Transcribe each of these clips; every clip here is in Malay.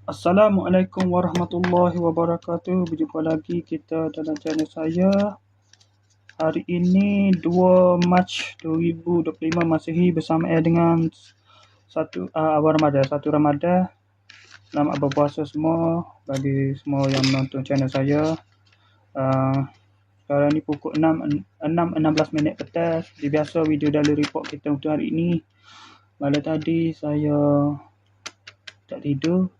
Assalamualaikum warahmatullahi wabarakatuh. Berjumpa lagi kita dalam channel saya. Hari ini 2 Mac 2025 Masihi bersama dengan awal Ramadan, 1 Ramadan. Selamat berpuasa semua bagi semua yang menonton channel saya. Sekarang ni pukul 6.16 minit petang. Seperti biasa video daily report kita untuk hari ini. Malam tadi saya tak tidur.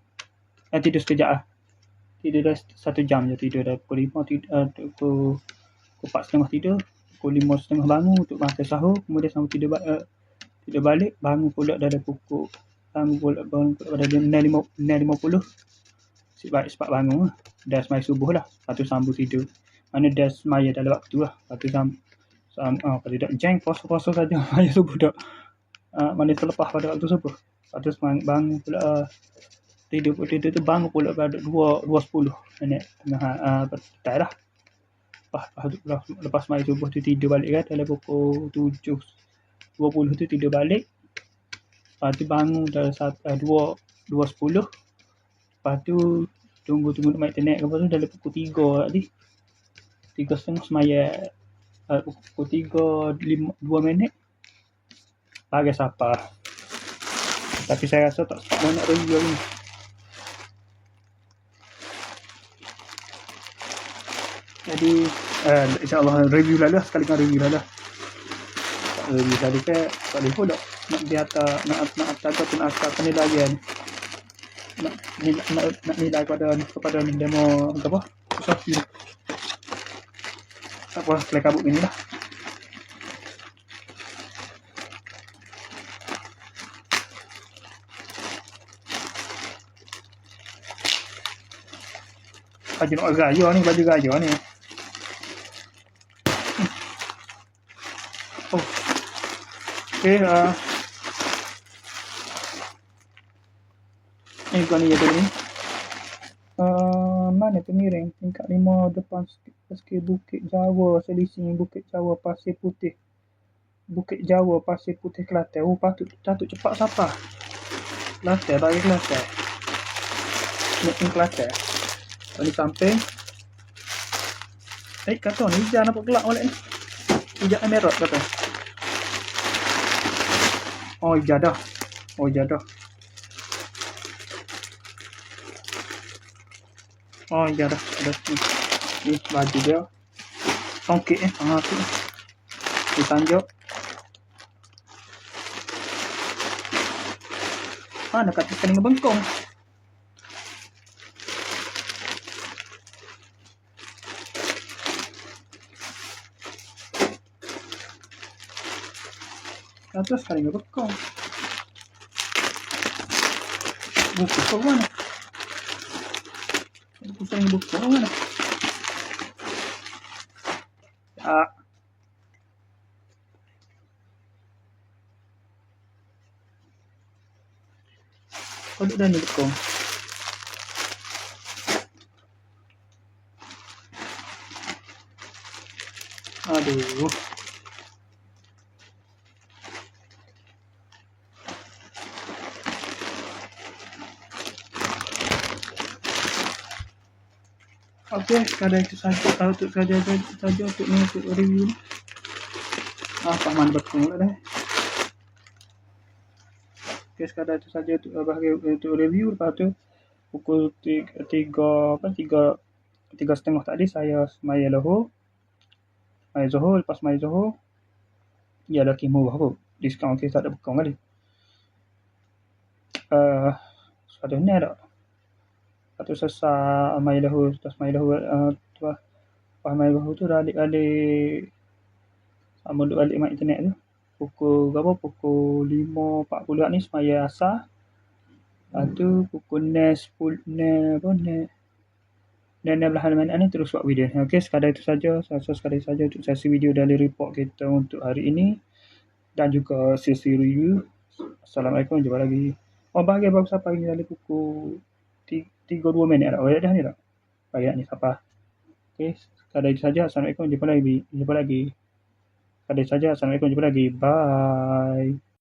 Tidur sekejap lah. Tidur dah 1 jam je tidur dah. Pukul 5 pukul 4.30 tidur. Pukul 5.30 bangun untuk makan sahur. Kemudian sambung tidur balik. Bangun pula pada pukul pada 6.50. Cepat bangun lah. Dah semaya subuh lah. Lepas tu sambung tidur. Mana dah semaya dalam waktu lah. Lepas tu kalau tak jeng puasa saja. Semaya subuh tak. Mana terlepas pada waktu subuh. Lepas tu bangun pula. Tidur tu bangun pula pada 2.10 minit petang lah. Lepas semaya subuh tu tidur balik kan. Dalam pukul 7.20 tu tidur balik. Lepas tu bangun dah 2.10. Lepas tu tunggu nak main internet. Lepas tu dalam pukul 3 tadi. 3.30 semaya. Pukul 3.2 minit. Bagi siapa. Tapi saya rasa tak nak review ni. Jadi insyaAllah review lah sekali kan review lah. Review tadi ke tak boleh pun nak di atas nak ataupun atas penilaian nak nilai kepada demo apa Shopee. Tak apa play kabut ni lah. Baju gaya ni. Okay, ini bukan ni jadi ni. Mana pemiring tingkat 5 depan sikit Bukit Jawa, selisih Bukit Jawa Pasir Putih. Bukit Jawa Pasir Putih Kelantan. Patut cepat siapa? Kelantan bagi Kelantan. Ini Kelantan. Ini samping. Kata ni hijau nampak gelap balik ni. Hijau emerald kata. Hijau dah. Hijau dah. Ni baju dia. Songkit tu. Di tanjak. Mana kata sekali ngebengkong. Kata sekali ngebengkong. Buku mana? Buku mana? Kau duduk dah ni bekong. Aduh. Okey, sekadar itu saja untuk review ni. Pak Man bekong lah dah. Okey, sekadar itu saja untuk review. Lepas tu pukul 3.30 tadi saya semaya Zuhur. Lepas semaya Zuhur ialah murah pun. Diskaun tak ada bekong kali. Sudah ni tak. Lepas tu selesai semaya Zuhur. Lepas semaya Zuhur tu dah alik-alik sama duduk balik main internet tu. Pukul 5.40 ni semaya asar. Lepas tu pukul 16 minit ni terus buat video. Okey, sekadar itu saja. Sekadar itu saja untuk sesi video daily report kita untuk hari ini dan juga sesi review. Assalamualaikum, jumpa lagi. Bagi baru siapa ini dari pukul 3.2 minit dah. Dah ni tak? Bagi ni siapa? Okey, sekadar itu saja. Assalamualaikum, jumpa lagi. Sekadar itu saja. Assalamualaikum, jumpa lagi. Bye.